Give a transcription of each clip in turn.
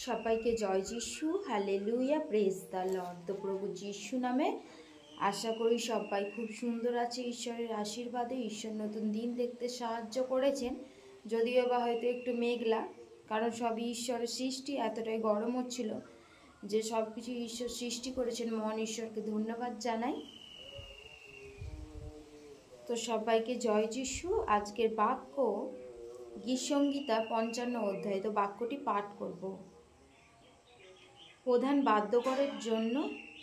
সবাইকে জয় যিশু, hallelujah, praise the Lord. তো প্রভু যিশু নামে আশা করি সবাই খুব সুন্দর আছে। ঈশ্বরের আশীর্বাদে ঈশ্বর নতুন দিন দেখতে সাহায্য করেছেন, যদিও বা হয়তো একটু মেঘলা, কারণ সবই ঈশ্বরের সৃষ্টি। এতটাই গরম হচ্ছিল যে সব কিছু ঈশ্বর সৃষ্টি করেছেন, মহান ঈশ্বরকে ধন্যবাদ জানাই। তো সবাইকে জয় যিশু। আজকের বাক্য গীতসংহিতা 55 অধ্যায়। তো বাক্যটি পাঠ করব। প্রধান বাদ্যকরের জন্য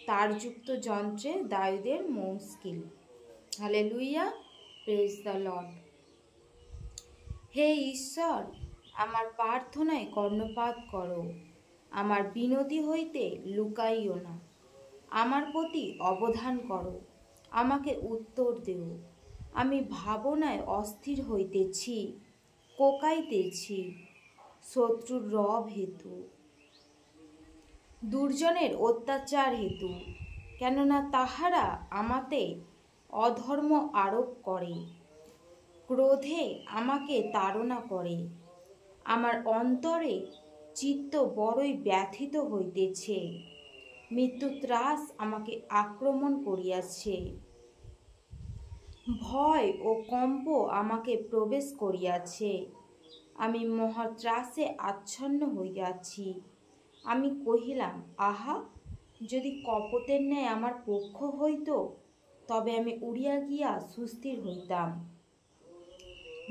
তারযুক্ত যন্ত্রে দায়ুদের মুশকিল। Hallelujah, praise the lord. হে ঈশ্বর, আমার প্রার্থনায় কর্ণপাত করো, আমার বিনতি হইতে লুকাইও না। আমার প্রতি অবধান করো, আমাকে উত্তর দেও। আমি ভাবনায় অস্থির হইতেছি, কোকাইতেছি শত্রুর রব হেতু, দুর্জনের অত্যাচার হেতু, কেননা তাহারা আমাতে অধর্ম আরোপ করে, ক্রোধে আমাকে তাড়না করে। আমার অন্তরে চিত্ত বড়ই ব্যথিত হইতেছে, মৃত্যু ত্রাস আমাকে আক্রমণ করিয়াছে, ভয় ও কম্প আমাকে প্রবেশ করিয়াছে। আমি মহাত্রাসে আচ্ছন্ন হইয়াছি। আমি কহিলাম, আহা, যদি কপটের ন্যায় আমার পক্ষ হইত, তবে আমি উড়িয়া গিয়া সুস্থির হইতাম।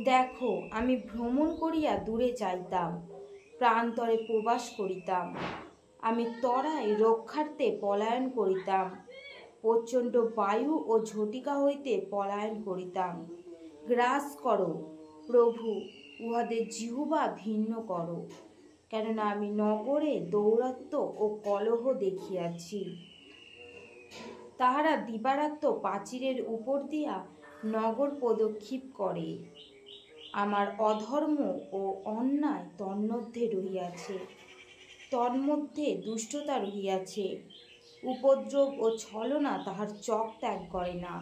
দেখো, আমি ভ্রমণ করিয়া দূরে যাইতাম, প্রান্তরে প্রবাস করিতাম। আমি তরায় রক্ষার্থে পলায়ন করিতাম, প্রচণ্ড বায়ু ও ঝটিকা হইতে পলায়ন করিতাম। গ্রাস করো প্রভু, উহাদের জিহ্বা ভিন্ন করো, কেননা আমি নগরে দৌরাত্ম্য ও কলহ দেখিয়াছি। তাহারা দিবারাত্র প্রাচীরের উপর দিয়া নগর প্রদক্ষিণ করে। আমার অধর্ম ও অন্যায় তন্মধ্যে রহিয়াছে, তন্মধ্যে দুষ্টতা রহিয়াছে। উপদ্রব ও ছলনা তাহার চোখ ত্যাগ করে না।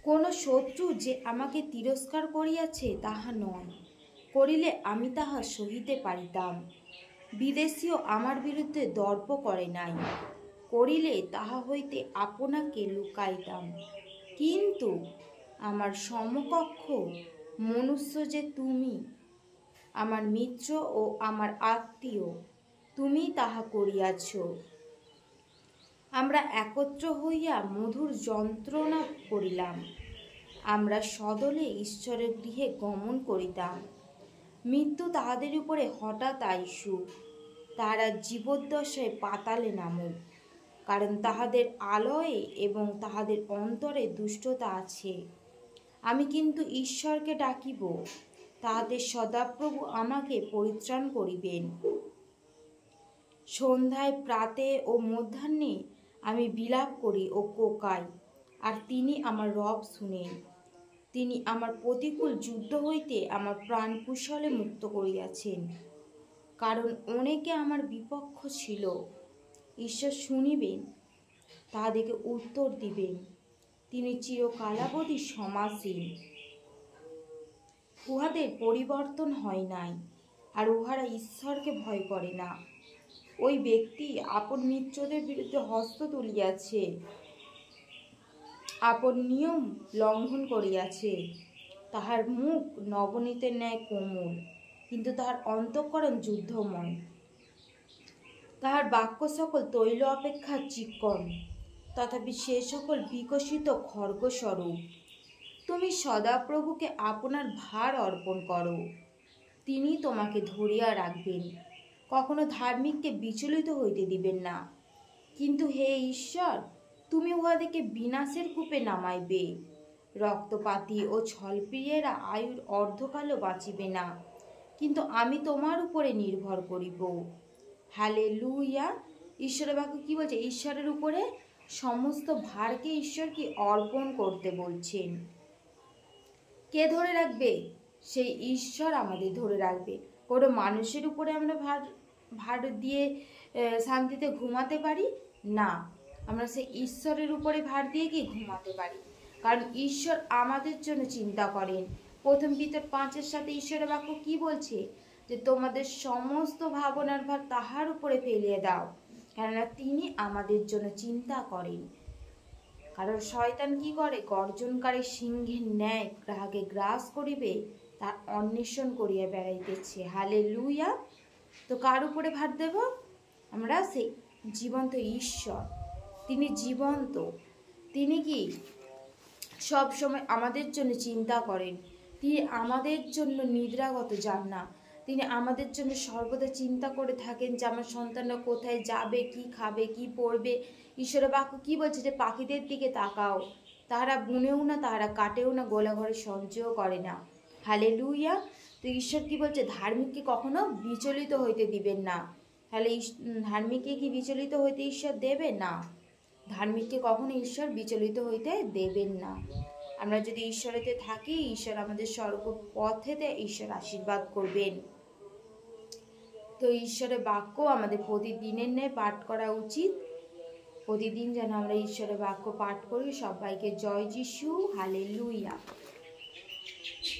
কোন শত্রু যে আমাকে তিরস্কার করিয়াছে তাহা নয়, করিলে আমি তাহা সহিতে পারিতাম। বিদেশীও আমার বিরুদ্ধে দর্প করে নাই, করিলে তাহা হইতে আপনাকে লুকাইতাম। কিন্তু আমার সমকক্ষ মনুষ্য যে তুমি, আমার মিত্র ও আমার আত্মীয়, তুমি তাহা করিয়াছ। আমরা একত্র হইয়া মধুর যন্ত্রণা করিলাম, আমরা সদলে ঈশ্বরের গৃহে গমন করিতাম। মৃত্যু তাহাদের উপরে হঠাৎ আইসুক, তাহারা জীবদ্দশায় পাতালে নামুক, কারণ তাহাদের আলয়ে এবং তাহাদের অন্তরে দুষ্টতা আছে। আমি কিন্তু ঈশ্বরকে ডাকিব, তাহাদের সদাপ্রভু আমাকে পরিত্রাণ করিবেন। সন্ধ্যায়, প্রাতে ও মধ্যাহ্নে আমি বিলাপ করি ও কোকাই, আর তিনি আমার রব শুনেন। তিনি আমার প্রতিকূল যুদ্ধ হইতে আমার প্রাণ কুশলে মুক্ত করিয়াছেন, কারণ অনেকে আমার বিপক্ষ ছিল। ঈশ্বর শুনিবেন, তাহাদেরকে উত্তর দিবেন। তিনি চিরকালাবধি সমাসীন, উহাদের পরিবর্তন হয় নাই, আর উহারা ঈশ্বরকে ভয় করে না। ওই ব্যক্তি আপন মিত্রদের বিরুদ্ধে হস্ত তুলিয়াছে, আপন নিয়ম লঙ্ঘন করিয়াছে। তাহার মুখ নবনীতের ন্যায় কোমল, কিন্তু তাহার অন্তঃকরণ যুদ্ধময়। তাহার বাক্য সকল তৈল অপেক্ষা চিক্কণ, তথাপি সে সকল বিকশিত খড়গস্বরূপ। তুমি সদাপ্রভুকে আপনার ভার অর্পণ করো, তিনি তোমাকে ধরিয়া রাখবেন, কখনো ধার্মিককে বিচলিত হইতে দিবেন না। কিন্তু হে ঈশ্বর, তুমি উহাদেরকে বিনাশের কূপে নামাইবে। রক্তপাতী ও ছলপ্রিয়েরা আয়ুর অর্ধকালও বাঁচিবে না, কিন্তু আমি তোমার উপরে নির্ভর করিব। হালেলুয়া। ঈশ্বরের বাক্য কি বলছে? ঈশ্বরের উপরে সমস্ত ভারকে ঈশ্বরকে অর্পণ করতে বলছেন। কে ধরে রাখবে? সেই ঈশ্বর আমাদের ধরে রাখবে। কোনো মানুষের উপরে আমরা ভার দিয়ে শান্তিতে ঘুমাতে পারি না, আমরা সেই ঈশ্বরের উপরে ভার দিয়ে কি ঘুমাতে পারি, কারণ ঈশ্বর আমাদের জন্য চিন্তা করেন। প্রথম পিতর 5:7 ঈশ্বরের বাক্য কি বলছে? যে তোমাদের সমস্ত ভাবনার ভার তাহার উপরে ফেলিয়ে দাও, কেননা তিনি আমাদের জন্য চিন্তা করেন। কারণ শয়তান কি করে? গর্জনকারী সিংহের ন্যায় গ্রাহকে গ্রাস করিবে তার অন্বেষণ করিয়া বেড়াইতেছে। হালেলুয়া। তো কার উপরে ভার দেব? আমরা সেই জীবন্ত ঈশ্বর, তিনি জীবন্ত, তিনি কি সব সময় আমাদের জন্য চিন্তা করেন। তিনি আমাদের জন্য নিদ্রাগত যান না, তিনি আমাদের জন্য সর্বদা চিন্তা করে থাকেন যে আমার সন্তানরা কোথায় যাবে, কি খাবে, কি পড়বে। ঈশ্বরের বাক্য কি বলছে? যে পাখিদের দিকে তাকাও, তাহারা বুনেও না, তাহারা কাটেও না, গোলা ঘরে সঞ্চয়ও করে না। হালেলুয়া। তো ঈশ্বর কি বলছে? ধার্মিককে কখনো বিচলিত হইতে দিবেন না। তাহলে ধার্মিককে কি বিচলিত হইতে ঈশ্বর দেবেন না? ধার্মিককে কখনো ঈশ্বর বিচলিত হইতে দেবেন না। আমরা যদি ঈশ্বরেতে থাকি, ঈশ্বর আমাদের সর্বপথেতে ঈশ্বর আশীর্বাদ করবেন। তো ঈশ্বরের বাক্য আমাদের প্রতিদিনের ন্যায় পাঠ করা উচিত। প্রতিদিন যেন আমরা ঈশ্বরের বাক্য পাঠ করি। সবাইকে জয় যিশু। হালেলুয়া।